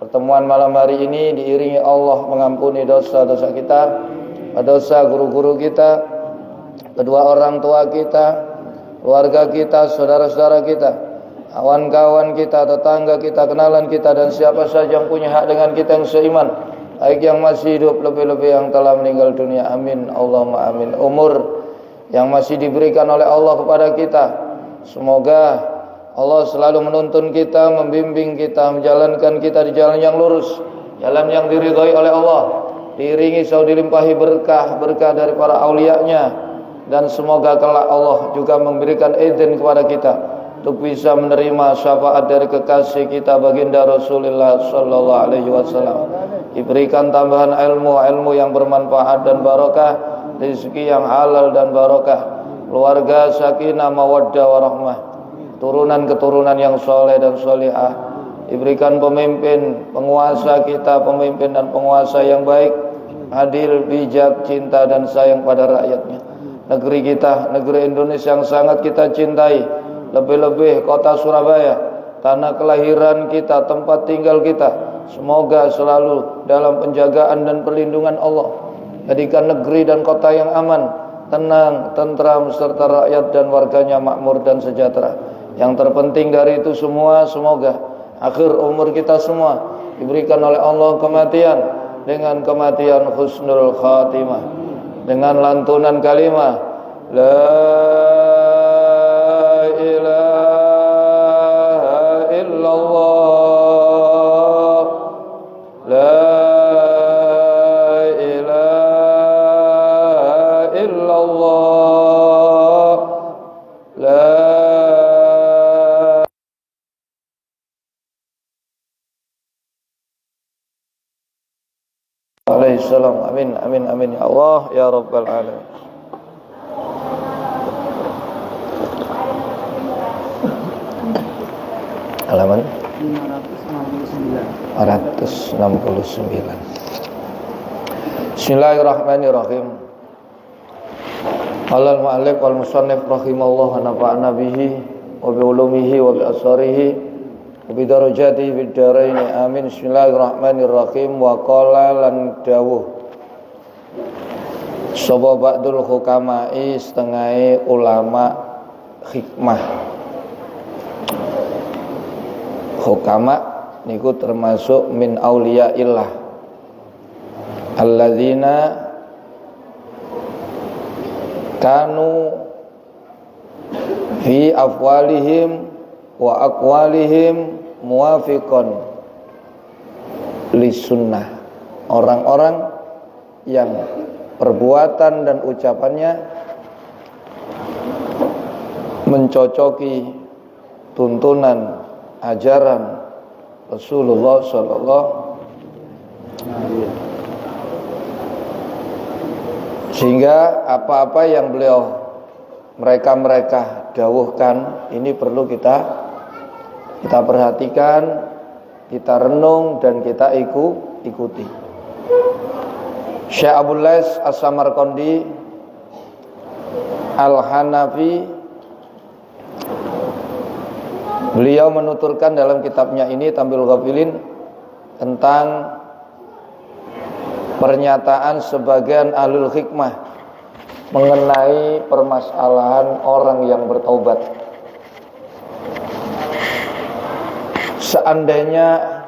Pertemuan malam hari ini diiringi Allah mengampuni dosa-dosa kita, dosa guru-guru kita, kedua orang tua kita, keluarga kita, saudara-saudara kita, kawan-kawan kita, tetangga kita, kenalan kita, dan siapa saja yang punya hak dengan kita yang seiman, baik yang masih hidup, lebih-lebih yang telah meninggal dunia. Amin, Allahumma amin. Umur yang masih diberikan oleh Allah kepada kita, semoga Allah selalu menuntun kita, membimbing kita, menjalankan kita di jalan yang lurus, jalan yang diridhai oleh Allah, diiringi selalu dilimpahi berkah dari para aulia-Nya, dan semoga kelak Allah juga memberikan izin kepada kita untuk bisa menerima syafaat dari kekasih kita baginda Rasulullah sallallahu alaihi wasallam. Diberikan tambahan ilmu yang bermanfaat dan barokah, rezeki yang halal dan barokah, keluarga sakinah mawaddah warahmah, keturunan yang soleh dan solihah. Diberikan pemimpin, penguasa kita, pemimpin dan penguasa yang baik, adil, bijak, cinta dan sayang pada rakyatnya. Negeri kita, negeri Indonesia yang sangat kita cintai, lebih-lebih kota Surabaya, tanah kelahiran kita, tempat tinggal kita, semoga selalu dalam penjagaan dan perlindungan Allah. Jadikan negeri dan kota yang aman, tenang, tentram, serta rakyat dan warganya makmur dan sejahtera. Yang terpenting dari itu semua, semoga akhir umur kita semua diberikan oleh Allah kematian dengan kematian husnul khatimah, dengan lantunan kalimah la ilaha illallah, la ilaha illallah, la Alaihissalam. Amin, amin, amin ya Allah ya Rabbal alamin. Halaman 569. Bismillahirrahmanirrahim. Qala al-mu'allif wal musannif rahimahullah wa nafa'ana bihi wa bi ulumihi wa bi asarihi bidarajati fid dharain amin. Bismillahirrahmanirrahim. Wa qala lan dawuh sapa ba'dul hukama'i, setengah ulama hikmah. Hukama niku termasuk min auliyaillah alladzina kanu fi afwalihim wa aqwalihim muwafiqan li sunnah. Orang-orang yang perbuatan dan ucapannya mencocoki tuntunan ajaran Rasulullah sallallahu, sehingga apa-apa yang mereka dawuhkan ini perlu kita perhatikan, kita renung dan kita ikuti. Syekh Abul Lais As-Samarqandi Al-Hanafi, beliau menuturkan dalam kitabnya ini Tambil Ghafilin tentang pernyataan sebagian ahlul hikmah mengenai permasalahan orang yang bertaubat. Seandainya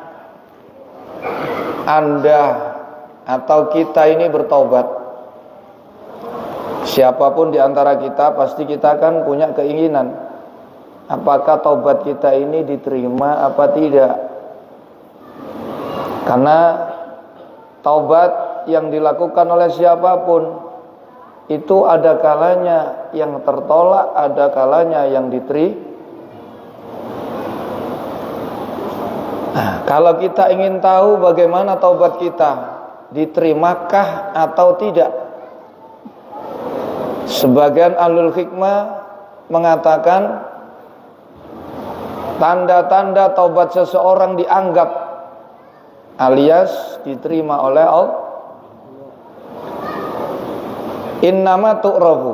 Anda atau kita ini bertaubat, siapapun di antara kita pasti kita kan punya keinginan, apakah taubat kita ini diterima apa tidak. Karena taubat yang dilakukan oleh siapapun itu ada kalanya yang tertolak, ada kalanya yang diterima. Nah, kalau kita ingin tahu bagaimana taubat kita, diterimakah atau tidak, sebagian ahlul hikmah mengatakan tanda-tanda taubat seseorang dianggap alias diterima oleh Allah. Innama tu'rafu,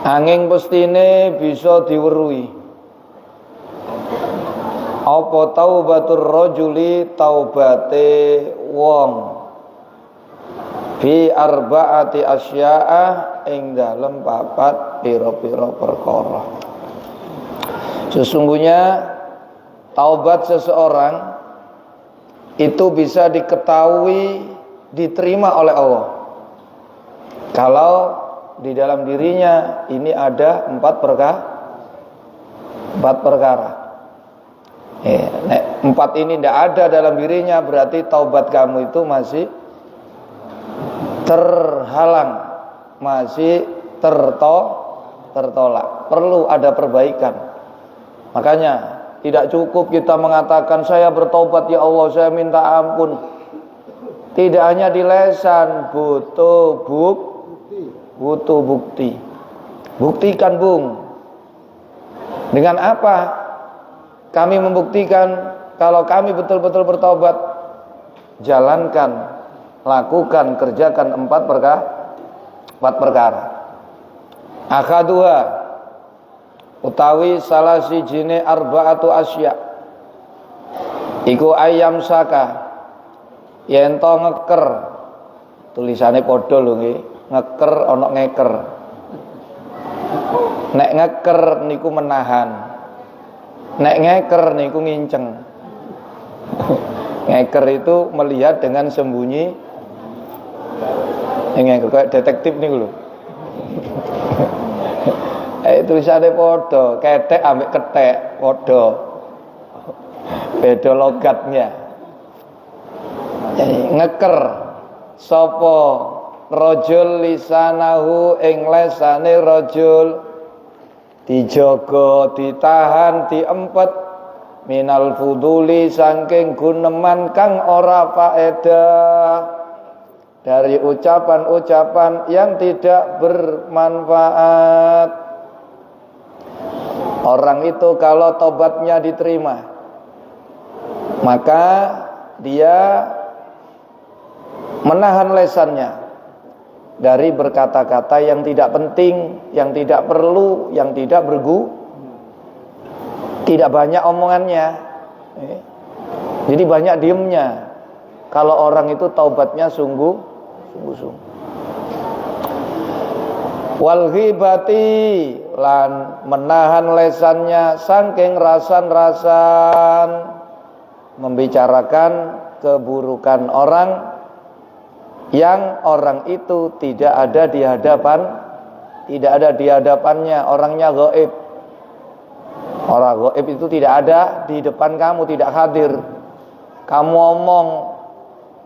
angin pestine bisa diweruhi. Apa taubatur rajuli taubate wong fi arba'ati asya'a ing dalem papat pira-pira perkara. Sesungguhnya taubat seseorang itu bisa diketahui diterima oleh Allah kalau di dalam dirinya ini ada empat perkara. Empat ini tidak ada dalam dirinya, berarti taubat kamu itu masih terhalang, masih tertolak. Perlu ada perbaikan. Makanya tidak cukup kita mengatakan saya bertobat ya Allah, saya minta ampun. Tidak hanya di lisan, butuh bukti. Buktikan, Bung. Dengan apa kami membuktikan kalau kami betul-betul bertobat? Jalankan, lakukan, kerjakan empat perkara. Akhaduha utawi salah sijine arba'atu asya iku ayam saka yen to ngeker, tulisane padha lho nggih, ngeker ana ngeker. Nek ngeker niku menahan, nek ngeker niku nginceng. Ngeker itu melihat dengan sembunyi. Ngeker kayak detektif niku lho. Tulisane padha, ketek ambek ketek padha. Beda logatnya. Ngeker sapa rajul lisanahu ing lesane rajul, dijaga, ditahan, diempet minal fuduli saking guneman kang ora faedah, dari ucapan-ucapan yang tidak bermanfaat. Orang itu kalau tobatnya diterima, maka dia menahan lesannya dari berkata-kata yang tidak penting, yang tidak perlu, yang tidak tidak banyak omongannya. Jadi banyak diemnya. Kalau orang itu taubatnya sungguh-sungguh. Wal ghibati, lan menahan lesannya saking rasan-rasan membicarakan keburukan orang yang orang itu tidak ada di hadapannya, orangnya gaib. Orang gaib itu tidak ada di depan kamu, tidak hadir. Kamu omong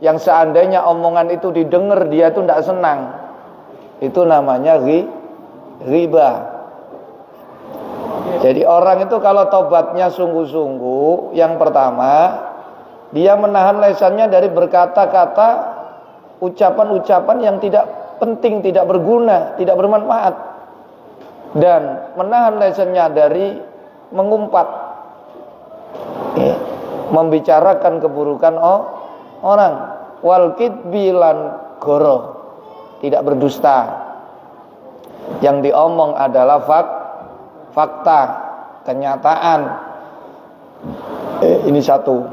yang seandainya omongan itu didengar, dia itu tidak senang. Itu namanya ghibah. Jadi orang itu kalau tobatnya sungguh-sungguh, yang pertama dia menahan lesannya dari berkata-kata, ucapan-ucapan yang tidak penting, tidak berguna, tidak bermanfaat, dan menahan lesannya dari mengumpat, membicarakan keburukan orang. Wal kidbi lan goro, tidak berdusta. Yang diomong adalah fakta, kenyataan. Ini satu.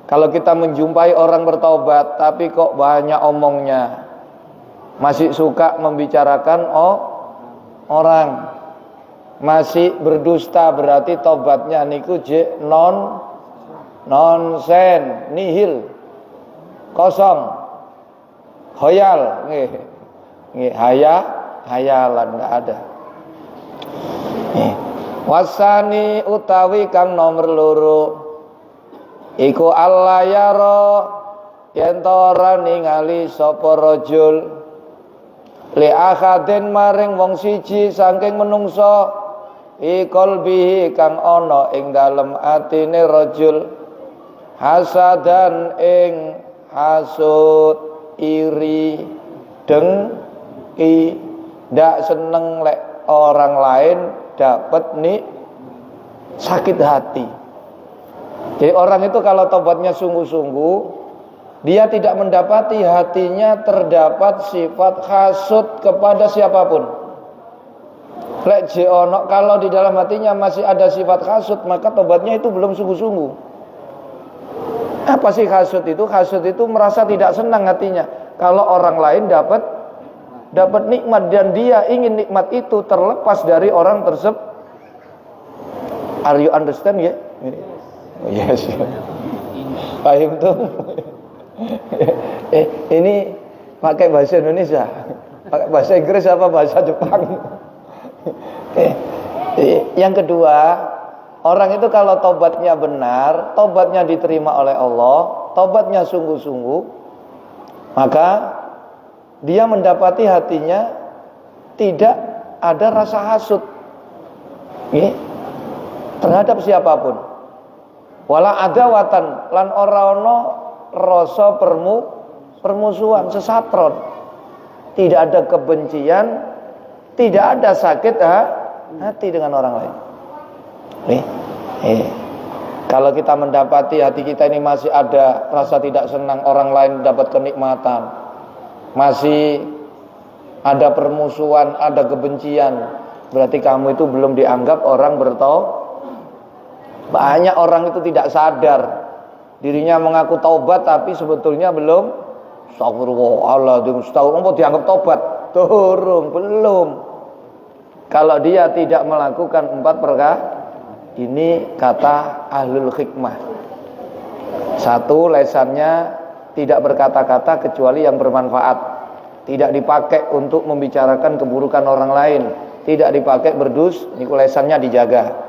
Kalau kita menjumpai orang bertobat tapi kok banyak omongnya, masih suka membicarakan orang, masih berdusta, berarti tobatnya niku nonsen, nihil, kosong, khoyal, hayalan, enggak ada. Wasani utawi kang nomor loro iku Allah yaro yen ora ningali sapa rajul li akhadin maring wong siji saking menungso qalbihi kang ana ing dalem atine rajul hasadan ing hasud, iri, dengki, ndak seneng lek orang lain dapat nih sakit hati. Jadi orang itu kalau tobatnya sungguh-sungguh, dia tidak mendapati hatinya terdapat sifat hasud kepada siapapun. Lek ono kalau di dalam hatinya masih ada sifat hasud, maka tobatnya itu belum sungguh-sungguh. Apa sih hasud itu? Hasud itu merasa tidak senang hatinya kalau orang lain dapat nikmat dan dia ingin nikmat itu terlepas dari orang tersebut. Are you understand ya? Yes. Paham tuh? Ini pakai bahasa Indonesia, pakai bahasa Inggris apa bahasa Jepang? Yang kedua, orang itu kalau tobatnya benar, tobatnya diterima oleh Allah, tobatnya sungguh-sungguh, maka dia mendapati hatinya tidak ada rasa hasud terhadap siapapun. Wala adawatan lan ora ana rasa permusuhan, sesatron. Tidak ada kebencian, tidak ada sakit hati dengan orang lain. Kalau kita mendapati hati kita ini masih ada rasa tidak senang orang lain dapat kenikmatan, masih ada permusuhan, ada kebencian, berarti kamu itu belum dianggap orang bertaubat. Banyak orang itu tidak sadar dirinya mengaku taubat tapi sebetulnya belum. Astagfirullahaladzim, mau dianggap taubat? Turun, belum. Kalau dia tidak melakukan 4 perkara ini, kata ahlul hikmah, 1, lesannya tidak berkata-kata kecuali yang bermanfaat, tidak dipakai untuk membicarakan keburukan orang lain, tidak dipakai berdus, ini lesannya dijaga.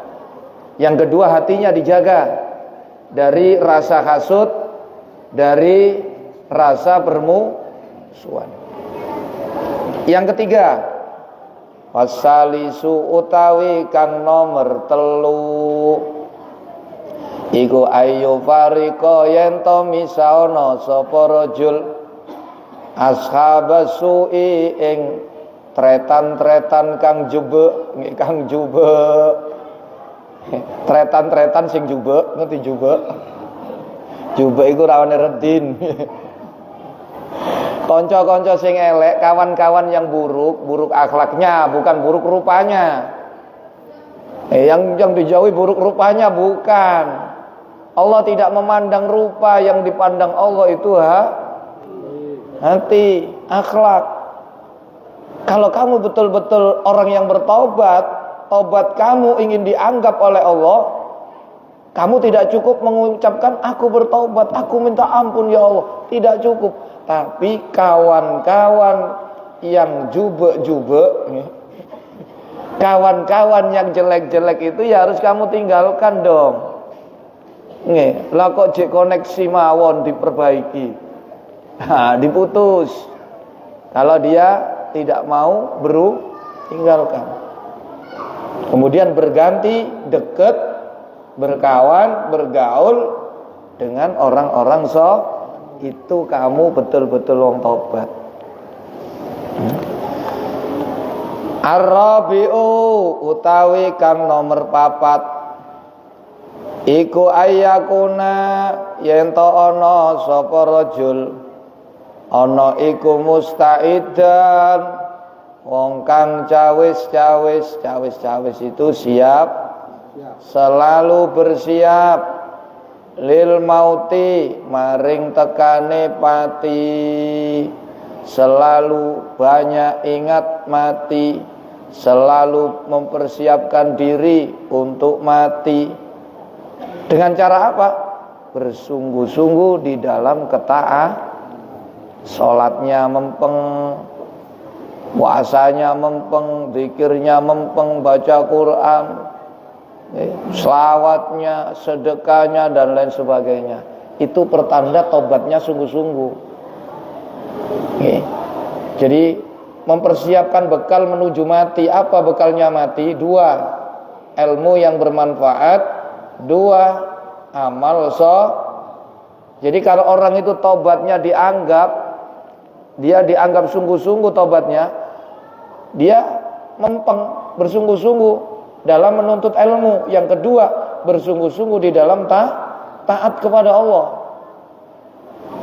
Yang kedua, hatinya dijaga dari rasa hasud, dari rasa permusuhan. Yang ketiga, wasalisu utawi kang nomor 3 iku ayu fariko yen to misaono sapa rajul ashabasui ing tretan-tretan kang jubek, kang jubek. Tretan-tretan sing jubek, ngerti jubek? Jubek iku rawane redin. Konco-konco sing elek, kawan-kawan yang buruk akhlaknya, bukan buruk rupanya. Yang dijauhi buruk rupanya bukan. Allah tidak memandang rupa, yang dipandang Allah itu hati, akhlak. Kalau kamu betul-betul orang yang bertaubat, tobat kamu ingin dianggap oleh Allah, kamu tidak cukup mengucapkan aku bertaubat, aku minta ampun ya Allah, tidak cukup. Tapi kawan-kawan yang jubek-jubek, kawan-kawan yang jelek-jelek itu ya harus kamu tinggalkan dong. Lah kok jek koneksi mawon diperbaiki, diputus. Kalau dia tidak mau tinggalkan. Kemudian berganti dekat, berkawan, bergaul dengan orang-orang itu kamu betul-betul wong tobat. Ar-rabi'u utawi kang nomor 4 iku ayyakuna yen to ana sapa rajul ana iku mustaidan wong kang cawis itu siap, selalu bersiap lil mauti maring tekane pati, selalu banyak ingat mati, selalu mempersiapkan diri untuk mati. Dengan cara apa? Bersungguh-sungguh di dalam ketaatan, salatnya mempeng, puasanya mempeng, zikirnya mempeng, baca Quran, selawatnya, sedekahnya dan lain sebagainya. Itu pertanda tobatnya sungguh-sungguh. Jadi mempersiapkan bekal menuju mati. Apa bekalnya mati? 2, ilmu yang bermanfaat. 2, amal Jadi kalau orang itu tobatnya dia dianggap sungguh-sungguh tobatnya, dia mempeng, bersungguh-sungguh dalam menuntut ilmu. Yang kedua, bersungguh-sungguh di dalam taat kepada Allah.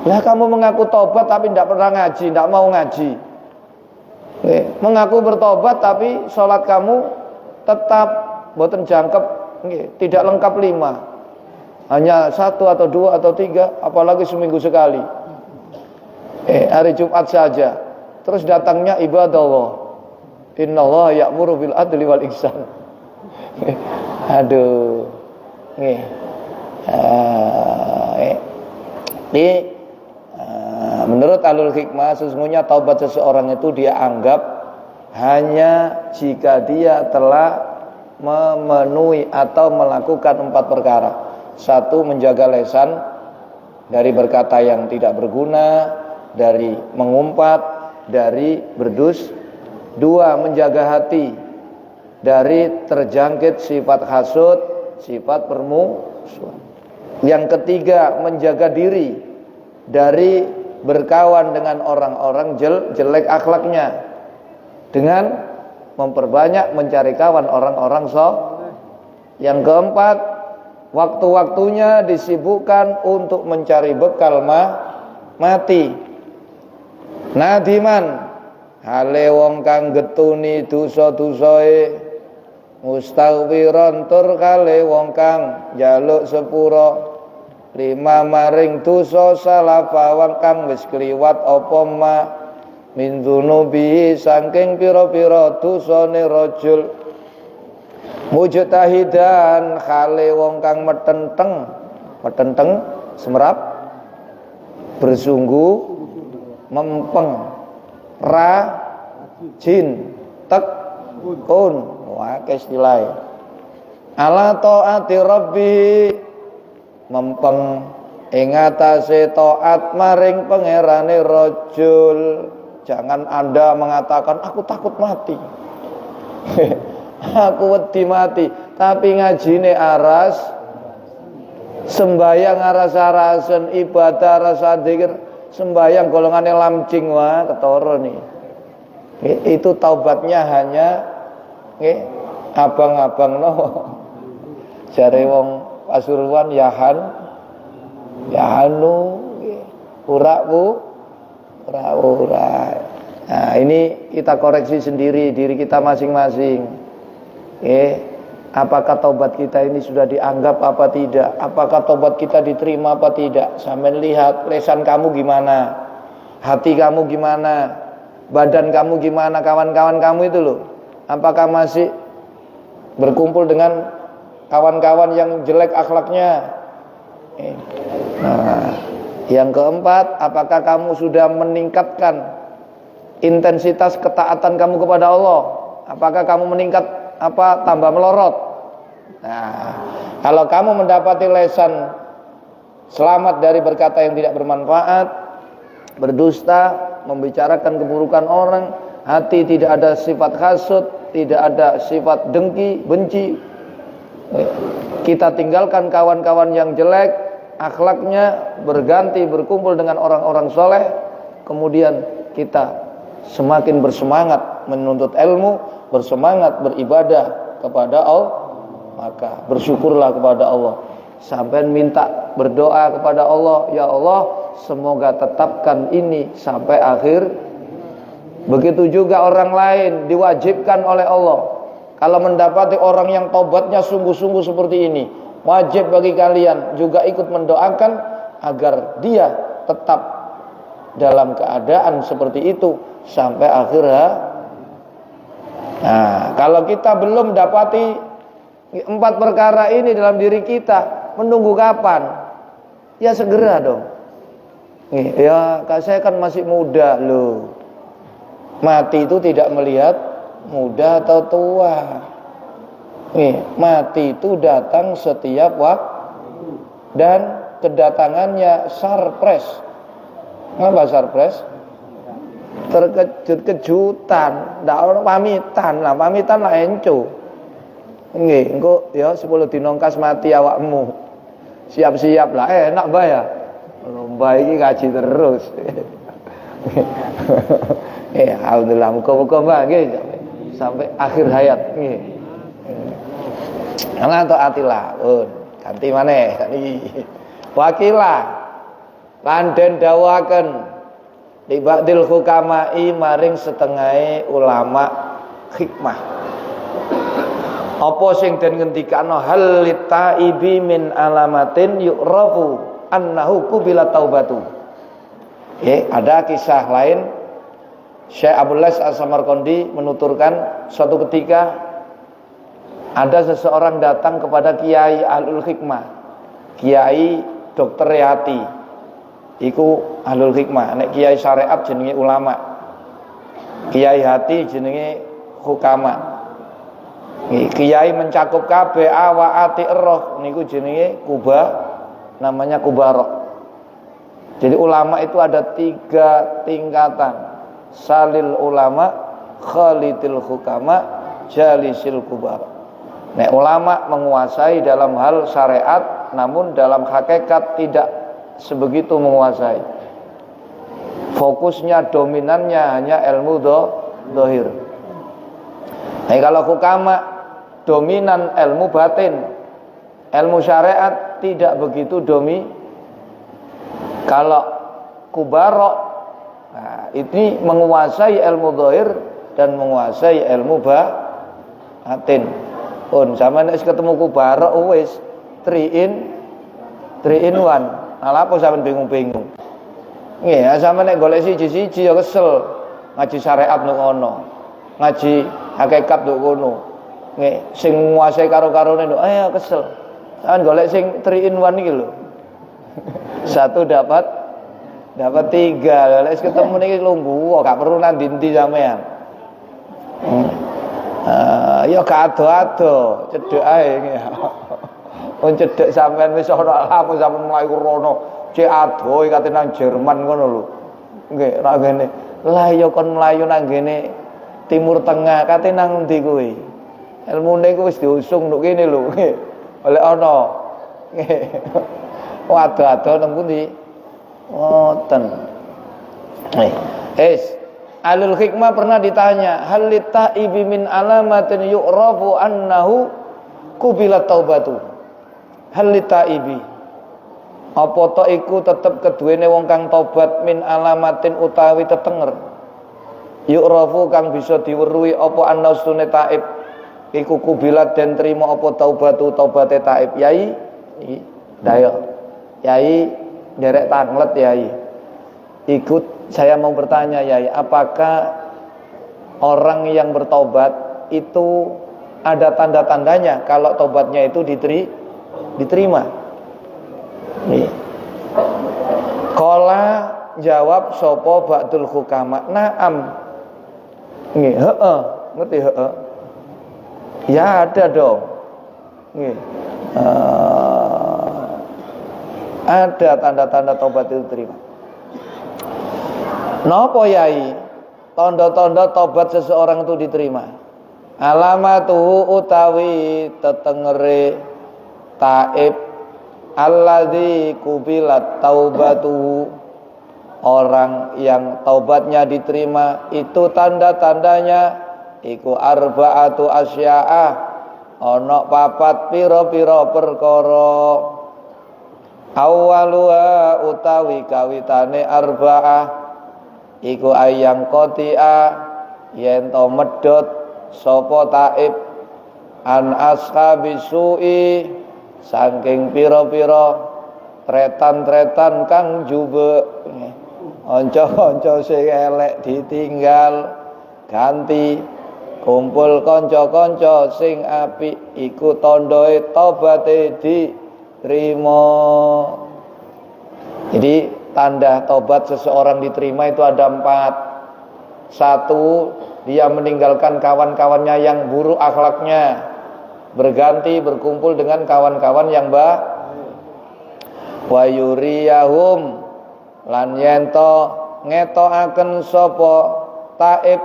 Lah kamu mengaku tobat tapi tidak pernah ngaji, tidak mau ngaji. Mengaku bertobat tapi sholat kamu tetap boten jangkep nggih, tidak lengkap 5. Hanya 1 atau 2 atau 3, apalagi seminggu sekali. Hari Jumat saja. Terus datangnya ibadallah. Innallaha ya'muru bil adli wal ihsan. Aduh. Nggih. Menurut ahlul hikmah, sesungguhnya taubat seseorang itu dia anggap hanya jika dia telah memenuhi atau melakukan 4 perkara. 1, menjaga lisan dari berkata yang tidak berguna, dari mengumpat, dari berdus. 2, menjaga hati dari terjangkit sifat hasud, sifat permusuhan. Yang ketiga, menjaga diri dari berkawan dengan orang-orang jelek akhlaknya, dengan memperbanyak mencari kawan orang-orang soleh. Yang keempat, waktu-waktunya disibukkan untuk mencari bekal mati. Nadiman hale wong kang getuni dosa-dosae, mustaghfiron tur kale wong kang njaluk sepura, lima maring dosa salafa wong kang wis kliwat apa ma, min dzunubi saking pira-pira dosane rajul, mujtahidan khale wong kang metenteng semerap, bersungguh mempeng, rajin, tekun, wah istilah ala taati rabbi, mempeng ing atase taat maring pangerane rajul. Jangan Anda mengatakan aku takut mati. Aku wedi mati, tapi ngajine aras, sembayang aras-arasen, ibadah rasa dzikir, sembayang golongane lamcing wah ketara nih. Itu taubatnya hanya abang-abang no. Jare wong Pasuruan yahanu ura. Nah, ini kita koreksi sendiri diri kita masing-masing. Apakah taubat kita ini sudah dianggap apa tidak? Apakah taubat kita diterima apa tidak? Sampai lihat lesan kamu gimana, hati kamu gimana, badan kamu gimana, kawan-kawan kamu itu loh. Apakah masih berkumpul dengan kawan-kawan yang jelek akhlaknya? Nah, yang keempat, apakah kamu sudah meningkatkan intensitas ketaatan kamu kepada Allah? Apakah kamu meningkat tambah melorot? Nah, kalau kamu mendapati lesan selamat dari berkata yang tidak bermanfaat, berdusta, membicarakan keburukan orang, hati tidak ada sifat hasud, tidak ada sifat dengki, benci, kita tinggalkan kawan-kawan yang jelek akhlaknya, berganti berkumpul dengan orang-orang soleh, kemudian kita semakin bersemangat menuntut ilmu, bersemangat beribadah kepada Allah, maka bersyukurlah kepada Allah. Sampai minta berdoa kepada Allah, ya Allah, semoga tetapkan ini sampai akhir. Begitu juga orang lain diwajibkan oleh Allah. Kalau mendapati orang yang taubatnya sungguh-sungguh seperti ini, wajib bagi kalian juga ikut mendoakan agar dia tetap dalam keadaan seperti itu sampai akhir. Nah, kalau kita belum dapati 4 perkara ini dalam diri kita, menunggu kapan? Ya segera dong. Ya, saya kan masih muda loh. Mati itu tidak melihat muda atau tua. Mati itu datang setiap waktu dan kedatangannya surprise. Apa surprise? Terkejut-kejutan, ndak ono pamitan lah enco. Nggih, engko ya 10 dinongkas mati awakmu. Siap-siap lah, enak bae ya. Lomba iki kaji terus. Alhamdulillah, muga-muga Mbak nggih sampai akhir hayat nggih. Ana taatilah, ganti maneh niki. Wakilah landen dawaken libadil hukama'i maring setengahe ulama hikmah. Apa sing den ngendikano hal litaibi min alamatin yu'rafu annahu qubila taubatu. Ada kisah lain. Syekh Abdul Lais As-Samarqandi menuturkan suatu ketika ada seseorang datang kepada Kiai Ahlul Hikmah, Kiai Dr. Yati. Iku Ahlul Hikmah, nek Kiai syariat jenenge ulama. Kiai Hati jenenge hukama. Kiai mencakup kabeh awaati roh niku jenenge namanya kubarok. Jadi ulama itu ada 3 tingkatan. Salil ulama, khalidil hukama, jalisil kubarok. Nek ulama menguasai dalam hal syariat, namun dalam hakikat tidak sebegitu menguasai. Fokusnya, dominannya hanya ilmu dohir. Nah, kalau hukama dominan ilmu batin, ilmu syariat tidak begitu Kalau kubarok, nah, ini menguasai ilmu dohir dan menguasai ilmu batin. Sama nek ketemu kubarok wis 3 in 1. Nah, apa sampean bingung-bingung? Nggih, sama nek golek siji-siji ya kesel. Ngaji syariat nduk ngono. Ngaji hakikat nduk ngono. Nggih, sing nguasai karo-karone nduk kesel. Sampeyan golek sing 3 in 1 iki lho. Satu dapat 3. Lek ketemu niki lungguh, gak perlu nang ndi sampean. Ya gak ado-ado, cedhek ae. Wong cedhek sampean wis ora apa sampean mlayu rono. Cek ado kate nang Jerman ngono lho. Nggih, ra ngene. Lah ya kon mlayu nang ngene Timur Tengah kate nang endi kowe? Ilmune ku wis diusung nduk kene lho. Nggih. Oleh ana. Nggih. Ado-ado nang pundi? Ngoten. Ahlul Hikmah pernah ditanya, hal litaibi min alamatin yu'rafu annahu qubilat taubatu. Hal litaibi, apa to iku tetep keduwene wong kang tobat min alamatin utawi tetenger. Yu'rafu kang bisa diweruhi apa annasune taib iku qubilat den trima apa taubatu taubate taib. Yai dayo. Yai derek tanglet yai. Ikut saya mau bertanya Yai, apakah orang yang bertobat itu ada tanda-tandanya kalau tobatnya itu diterima? Nih. Qala jawab sapa ba'dul hukama, na'am. Nggih, heeh, ngerti heeh. Ya ada dong. Nggih. Ada tanda-tanda tobat itu diterima. Napa Yai? Tanda-tanda tobat seseorang itu diterima. Alamatuhu utawi tetengere taib alladzi kubilat taubatuhu, orang yang taubatnya diterima itu tanda-tandanya iku arba'atu asya'a, ana 4 pira-pira perkara. Awwaluha utawi kawitane arba'ah iku ayang qati'a, yen to medhot sapa taib an ashabi su'i, saking pira-pira tretan-tretan kang jube, kanca-kanca sing elek ditinggal ganti, kumpul kanca-kanca sing apik, iku tandhae tobaté diterima. Jadi tanda tobat seseorang diterima itu ada 4. 1, dia meninggalkan kawan-kawannya yang buruk akhlaknya, berganti berkumpul dengan kawan-kawan yang baik. Wa yuriyahum, lan yento ngetoaken sapa taib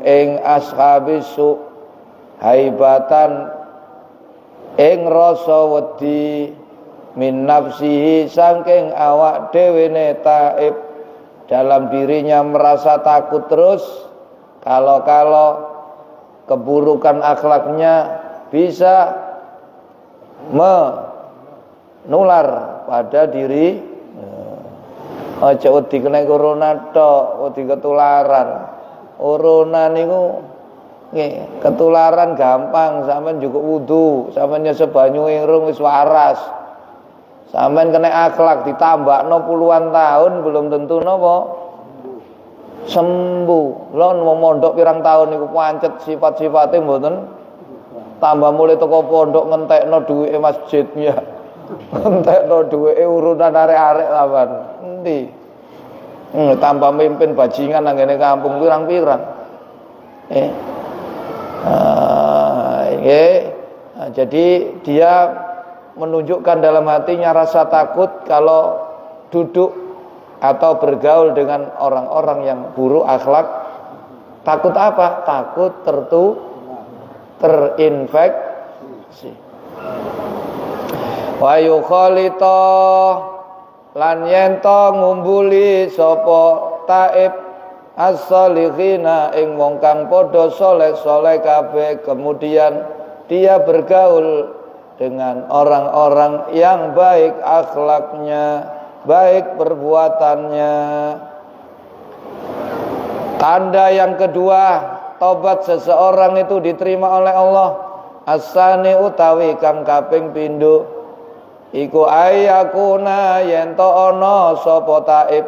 ing ashabisu haibatan ing rasa wedi min nafsihi, saking awak dhewene taib, dalam dirinya merasa takut terus kalau keburukan akhlaknya bisa menular pada diri. Aja wedi kena corona tok, wedi ketularan. Corona niku Nggih, ketularan gampang, sampean juga wudu, sampean nyesep banyu irung wis waras. Sampean kena akhlak ditambakno puluhan tahun belum tentu napa sembuh. Lha mau mondok pirang tahun niku pancet sifat-sifate mboten tambah mulai toko pondok ngentekno duwike masjidnya. Ngentekno duwike urunan arek-arek lawan. Endi? Tambah mimpin bajingan nang ngene kampung pirang-pirang. Jadi dia menunjukkan dalam hatinya rasa takut kalau duduk atau bergaul dengan orang-orang yang buruk akhlak. Takut apa? Takut terinfeksi. Wa yukhalita lan yento ngumbuli sapa taib as-salihina ing wong kang padha saleh-saleh kabeh, kemudian dia bergaul dengan orang-orang yang baik akhlaknya, baik perbuatannya. Tanda yang kedua, tobat seseorang itu diterima oleh Allah. Asani utawi kang kaping pindho iku ayakuna yen to ana sapa taib,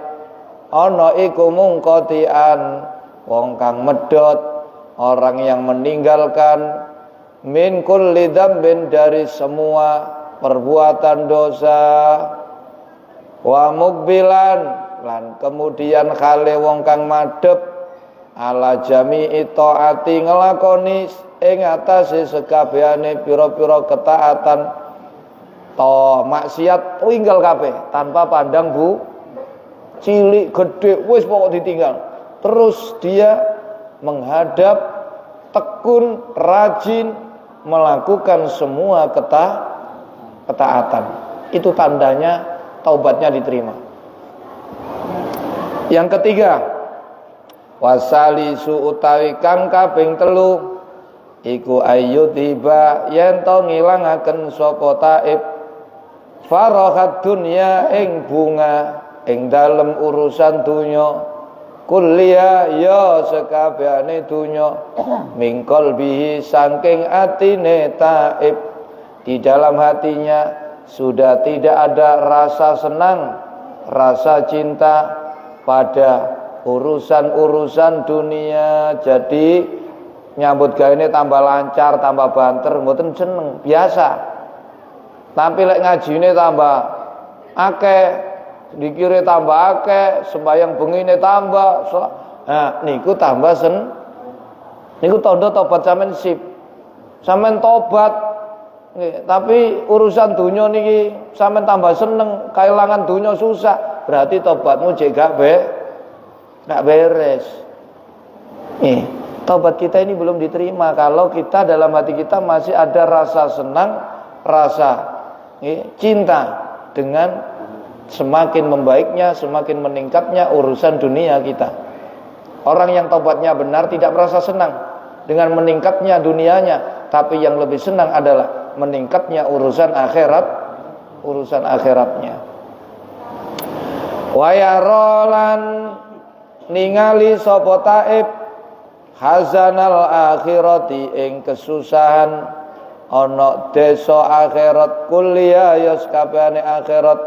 ana iku mungkotian wong kang medhot, orang yang meninggalkan min kulli dzambin dari semua perbuatan dosa, wa mukbilan lan kemudian khale wong kang madhep ala jami'i taati nglakoni ing atase sekabehane pira-pira ketaatan to maksiat tinggal kabeh tanpa pandang bu cilik gede wis pokok ditinggal, terus dia menghadap tekun rajin melakukan semua ketaatan. Itu tandanya taubatnya diterima. Yang ketiga, wasalisu utawi kang kaping telu iku ayyutiba yen to ngilangaken sapa taib farahat dunya ing bunga ing dalem urusan dunya kulliya ya sekabehane dunya mingkol bihi saking atine taib. Di dalam hatinya sudah tidak ada rasa senang, rasa cinta pada urusan-urusan dunia. Jadi nyambut gawe tambah lancar, tambah banter, mboten seneng, biasa. Tapi lek ngajine tambah akeh, dikire tambah akeh, sembayang bengine tambah. Nah, niku tambah niku tanda tobat sampean sip. Sampean tobat nggih, tapi urusan dunia niki sampean tambah seneng, kehilangan dunia susah, berarti tobatmu jek gak beres. Nih, tobat kita ini belum diterima kalau kita dalam hati kita masih ada rasa senang, rasa cinta dengan semakin membaiknya, semakin meningkatnya urusan dunia kita. Orang yang tobatnya benar tidak merasa senang dengan meningkatnya dunianya, tapi yang lebih senang adalah meningkatnya urusan akhiratnya. Wa yarolan ningali sapa taib hazanal akhirati ing kesusahan ana desa akhirat kuliah ya sakabehane akhirat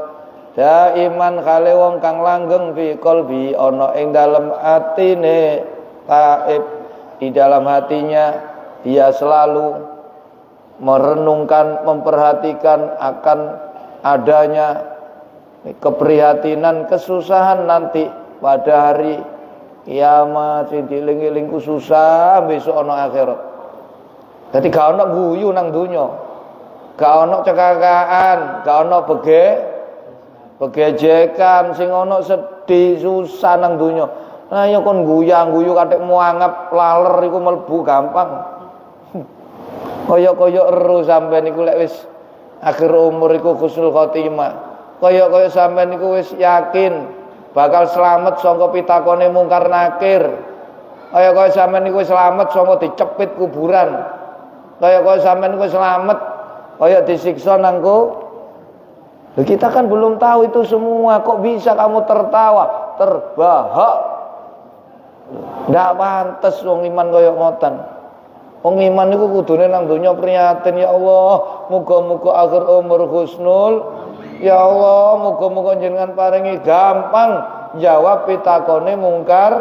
daiman kale wong kang langgeng fi qalbi ana ing dalem atine taib. Di dalam hatinya dia selalu merenungkan, memperhatikan akan adanya keprihatinan kesusahan nanti pada hari kiamat. Sing dieling-eling susah besok ana akhirat. Dadi gak ana guyu nang donya, gak ana cekakaan, gak ana begejekan, sing ana sedih susah nang donya. Nah ya kon guyu katik muangap laler iku mlebu gampang. Kaya-kaya ero sampean iku lek wis akhir umur iku husnul khotimah. Kaya-kaya sampean iku wis yakin bakal selamat saka pitakone mungkar nakir. Kaya-kaya sampean iku wis selamat saka dicepit kuburan. Kaya-kaya sampean iku selamat kaya disiksa nangko. Kita kan belum tahu itu semua. Kok bisa kamu tertawa, terbahak? Ndak pantes wong iman kaya ngoten. Wong iman niku kudune nang donya prihatin ya Allah, muga-muga akhir umur husnul. Ya Allah, muga-muga jenengan paringi gampang jawab pitakone mungkar.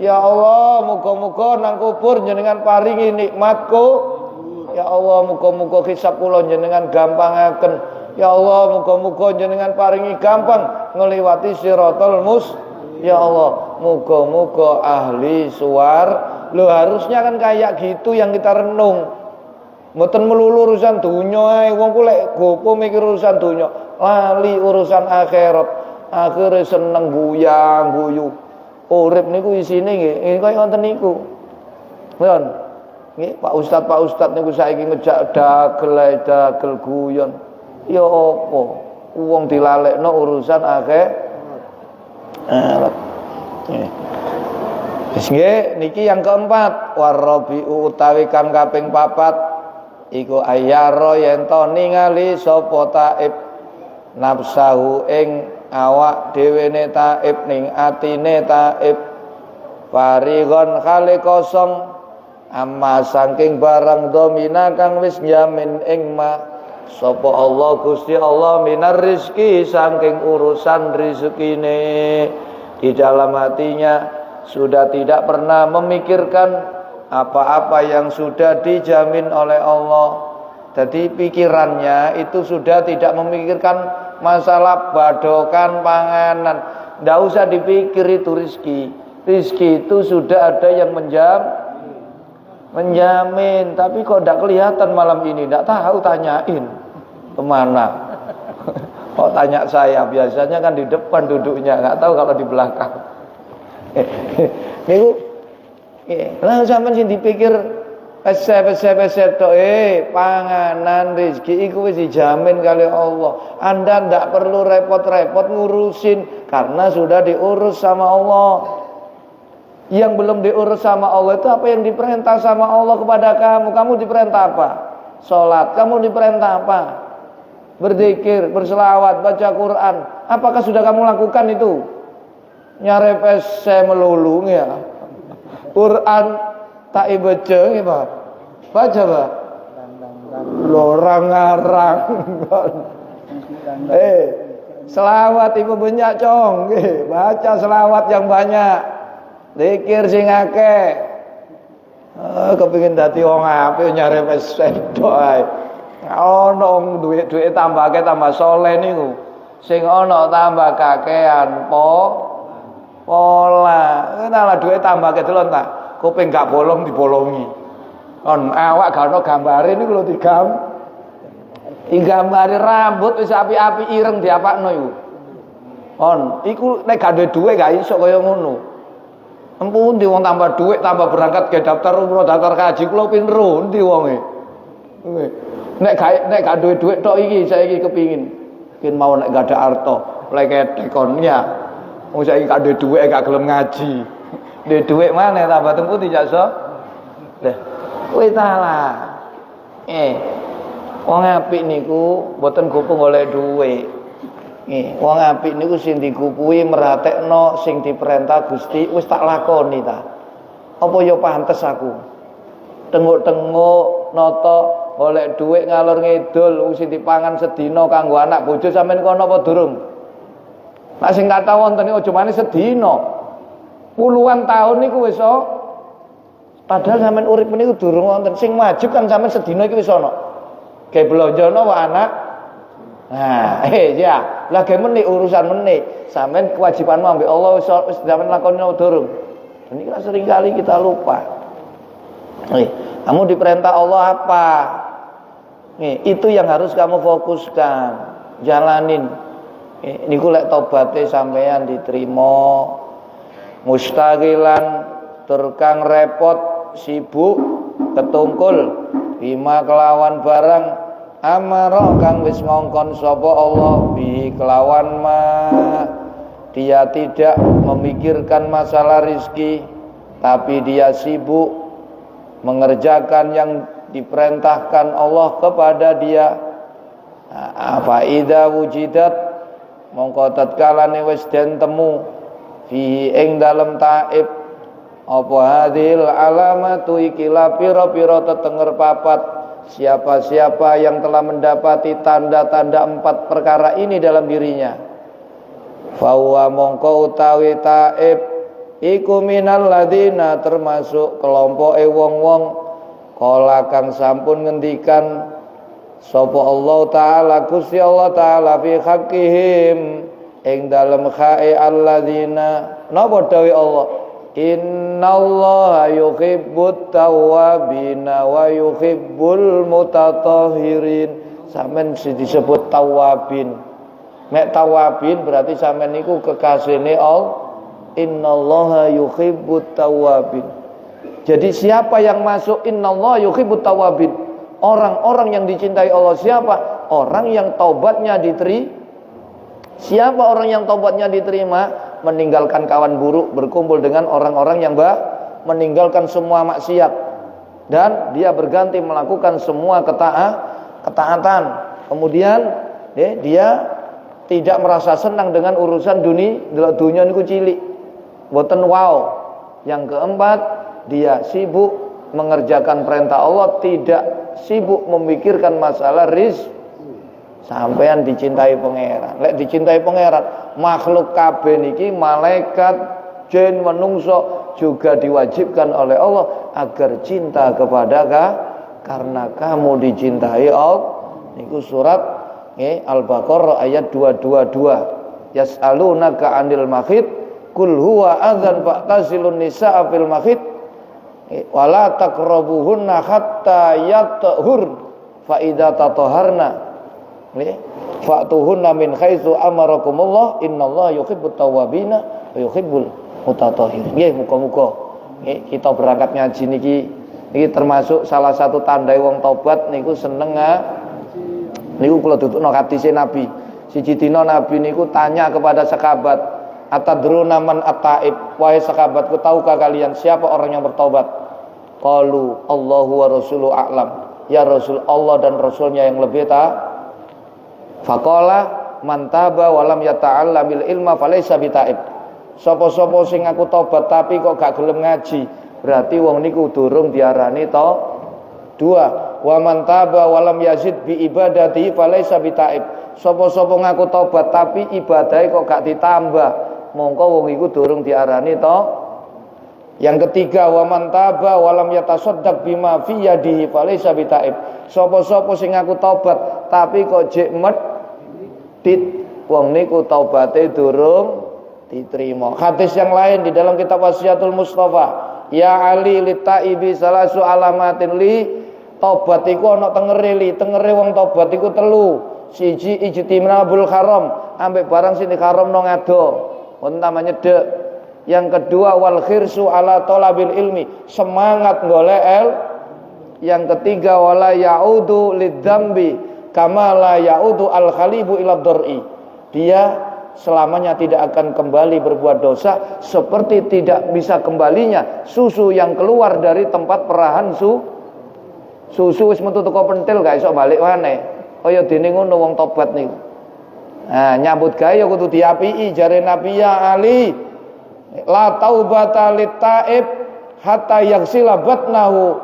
Ya Allah, muga-muga nang kubur jenengan paringi nikmatku. Ya Allah, muga-muga hisab kula jenengan gampangaken. Ya Allah, muga-muga jenengan paringi gampang ngliwati siratal Ya Allah, muga-muga ahli suar. Loh harusnya kan kayak gitu yang kita renung. Mboten melulu urusan dunya ae. Wong ku lek gopo mikir urusan dunya, lali urusan akhirat. Akhire seneng guyang guyu. Urip niku isine nggih kaya ngoten niku. Lho. Nggih, Pak Ustad niku saiki ngejak dagel guyon. Ya apa? Wong dilalekno urusan akhirat. Wis nggih, niki yang keempat, warabiu utawi kang kaping 4 iku ayaro yen to ningali sapa taib nafsahu ing awak dhewene taib ning atine taib farigon khali kosong amma saking barang domina kang wis njamin ing ma sapa Allah Gusti Allah minar rizki saking urusan rezekine. Di dalam hatinya sudah tidak pernah memikirkan apa-apa yang sudah dijamin oleh Allah. Jadi pikirannya itu sudah tidak memikirkan masalah badokan panganan. Tidak usah dipikir itu rizki. Rizki itu sudah ada yang menjamin. Tapi kok tidak kelihatan malam ini, tidak tahu, tanyain kemana. Kok tanya saya, biasanya kan di depan duduknya, nggak tahu kalau di belakang. Niku lah sampean sing dipikir pesep tok panganan rezeki iku wis dijamin kali Allah. Anda ndak perlu repot-repot ngurusin karena sudah diurus sama Allah. Yang belum diurus sama Allah itu apa yang diperintah sama Allah kepada kamu. Kamu diperintah apa? Salat. Kamu diperintah apa? Berzikir, berselawat, baca Quran. Apakah sudah kamu lakukan itu? Nyare pese melulu ya. Quran tak ibaca ya, Pak. Baca, Pak. Lorang-arang. Selawat ibu banyak cong, baca selawat yang banyak. Zikir sing akeh. Kepengin dadi wong apik nyare pese tok ae. Ono duit-duit tambah soleh niku. Sing ono tambah kakean pola. Kenapa duit tambah delon ta? Kuping gak bolong dibolongi. On awak gak ono gambare niku lho digambari rambut wis api-api ireng diapakno iku. On iku nek gak duwe gak iso kaya ngono. Ampun di wong tambah duit tambah berangkat ke daftar umroh daftar haji kula pinro ndi wonge. Nek gak duit tok iki saiki kepingin mau nek gak ada arto leket ekonnya. Wong saiki gak duit gak gelem ngaji. Duit mana tambah tempu tidak so? Lah, kowe talah. Wong apik niku mboten gupung oleh duit. Wong apik niku sing dikupuhi meratekno sing diperintah Gusti wis tak lakoni ta. Apa ya pantes aku? Tenguk-tenguk nata golek dhuwit ngalor ngidul sing dipangan sedina kanggo anak bojo sampean kono apa durung? Nek sing kata wonten iki aja mane sedina. Puluhan tahun niku wis padahal sampean urip niku durung wonten sing wajib kan sampean sedina iki wis ana. Ge blonjono wae anak. Nah, ya, lagi meneh urusan meneh. Sampean kewajibanmu ambek Allah wis sampean lakoni apa durung? Ini kan sering kali kita lupa. Kamu diperintah Allah apa? Itu yang harus kamu fokuskan, jalanin. Niku lek tobaté sampean diterima, mustaqilan terkang repot, sibuk, ketungkul, bima kelawan barang amara kang wis ngongkon sapa Allah bi kelawan ma. Dia tidak memikirkan masalah rizki, tapi dia sibuk mengerjakan yang diperintahkan Allah kepada dia. Fa idza wujidat mongko tatkalane wis den temu fihi ing dalem taib Apa hadil alamatu ikilah piro-piro tetenger papat. Siapa-siapa yang telah mendapati tanda-tanda 4 perkara ini dalam dirinya, fahuwa mongko utawi taib iku minal ladina, termasuk kelompok wong-wong kala kang sampun ngendikan sapa Allah taala Gusti Allah taala fi haqqihim ing dalem khae alladzina, napa dawuh Allah, innallaha yuhibbut tawwabina wa yuhibbul mutatahhirin. Sampeyan disebut tawabin. Mek tawabin berarti sampeyan niku kekasihane Allah. Innallaha yuhibbut tawwabin. Jadi siapa yang masuk innallaha yuhibbut tawwabin? Orang-orang yang dicintai Allah siapa? Orang yang taubatnya diterima. Siapa orang yang taubatnya diterima? Meninggalkan kawan buruk, berkumpul dengan orang-orang yang meninggalkan semua maksiat, dan dia berganti melakukan semua ketaatan. Kemudian dia tidak merasa senang dengan urusan dunia niku cilik, boten wow. Yang keempat, dia sibuk mengerjakan perintah Allah, tidak sibuk memikirkan masalah rizki. Sampean dicintai pangeran. Lek dicintai pangeran, makhluk kabeh niki, malaikat, jin, menungso juga diwajibkan oleh Allah agar cinta kepada karena kamu dicintai Allah. Niku surat Al-Baqarah ayat 222. Yas'alunaka 'anil mahid qul huwa adzan fa'tazilun nisaa fil mahid wala taqrabuhunna hatta yatahur fa idza tatahharna fa'tuhunna min haitsu amarakumullah innallaha yuhibbut tawwabina wa yuhibbul mutatahhirin. Nggih, muga-muga kita berangkat ngaji niki termasuk salah satu tandai wong tobat niku seneng niku kula dudukno hadise Nabi. Siji dina Nabi niku tanya kepada sahabat, atadruna man at-taib, wahai sahabatku, tahukah kalian siapa orang yang bertobat? Qalu Allahu wa rasuluhu a'lam. Ya Rasul, Allah dan Rasulnya yang lebih tahu. Faqala man taba wa lam yata'allamil ilma falaysa bitaib. Sapa-sapa sing aku tobat tapi kok gak gelem ngaji, berarti wong niku durung diarani to. 2. Wa man taba wa lam yazid bi ibadati falaysa bitaib. Sapa-sapa ngaku tobat tapi ibadahe kok gak ditambah, mongko wong iku durung diarani to. Yang ketiga, wa man taba wa lam yatasaddaq bima fi yadihi falaysa bitaib. Sapa-sapa sing ngaku tobat tapi kok jek medit, wong niku taubate durung diterima. Hadis yang lain di dalam kitab Wasiatul Mustafa, ya Ali litaibi salasu alamatin li, tobat iku ana tengere wong tobat iku 3. Siji ijtinabul haram, ambek barang sing haramno ngado, wonten namanya nyedek. Yang kedua wal khirsu ala talabil ilmi, semangat golek. Yang ketiga wala yaudu lidzambi kama la yaudu al khalibu ila dhar'i, dia selamanya tidak akan kembali berbuat dosa seperti tidak bisa kembalinya susu yang keluar dari tempat perahan susu wis metu teko pentil gak iso balik maneh. Kaya dene ngono wong tobat niku. Nah, nyambut gawe ya kudu diapiki, jare Nabi ya Ali, la taubata litaib hatta yaghsila batnahu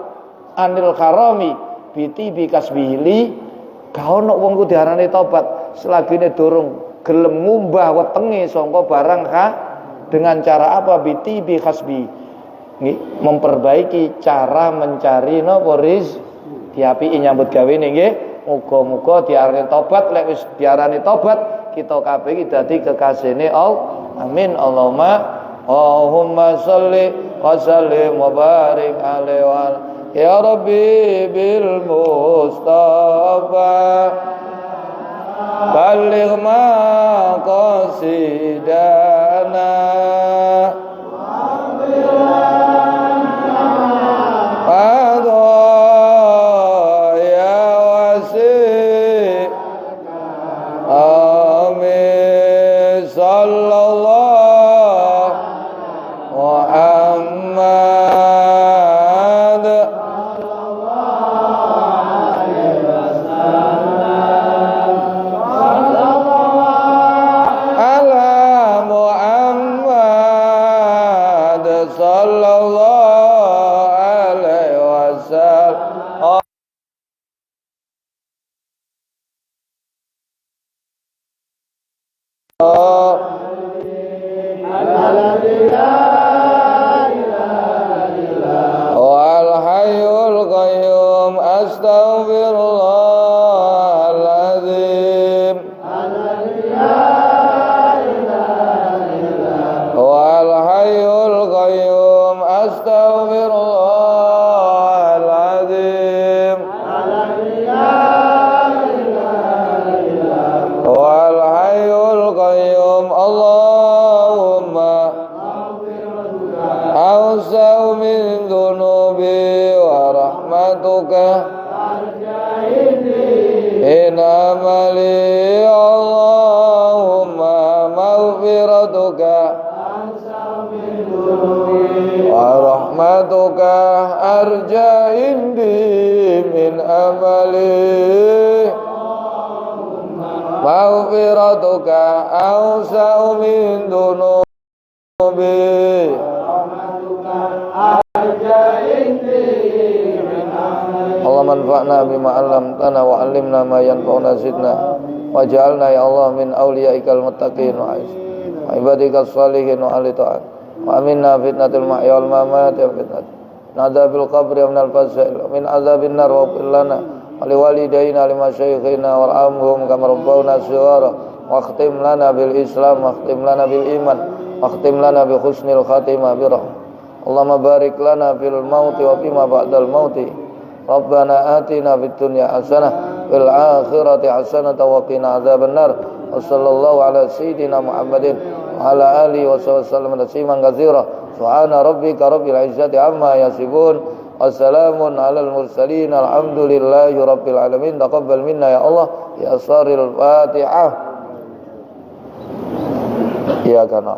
anil harami biti kasbihili. Gak ono wong ku diarani tobat selagine durung gelem ngumbah wetenge sangka barang dengan cara apa? Biti bi kasbi. Nggih, memperbaiki cara mencari napa rizki. Diapiki nyambut gawe nggih. Muga-muga diarani tobat. Lek wis diarani tobat, kita kabeh iki dadi kekasihane Allah. Amin. Allahumma sholli wa sallim wa barik alaihi wa ya Rabbi bil Mustafa baligh maqasidana wal hayyul qayyum astaghfirullahaladzim wal hayyul qayyum astaghfirullahaladzim wal hayyul qayyum Allahumma awsa'u min dunubi wa rahmatuka in amali Allahumma maghfiratuka wa rahmatuka arja indi min amali maghfiratuka awsa'u min dunubi Allah manfa'na bima 'allamtana wa 'allimna ma yanfa'una zidna waj'alna ya Allah min awliyaikal muttaqin wa ibadikas shalihin wa ahli ta'at wa aminna fitnatil mahya wal mamat wa fitnat nadzabil qabri wa minal fasail min azabin nar wa qil lana wa liwalidayna limasyayikhina warhamhum kama rabbawna shighara wa khtim lana bil islam wa khtim lana bil iman wa khtim lana bi husnil khatimah bi rahmah Allahumma barik lana fil mauti wa fima ba'dal mauti Rabbana atina fid dunya hasanah fil akhirati hasanah wa qina adzaban nar wa sallallahu ala sayyidina Muhammadin wa ala alihi wa sallam tasliman katsira subhana rabbika rabbil izzati amma yasifun wa salamun alal mursalin alhamdulillahi rabbil alamin taqabbal minna ya Allah ya saril fatihah ya kana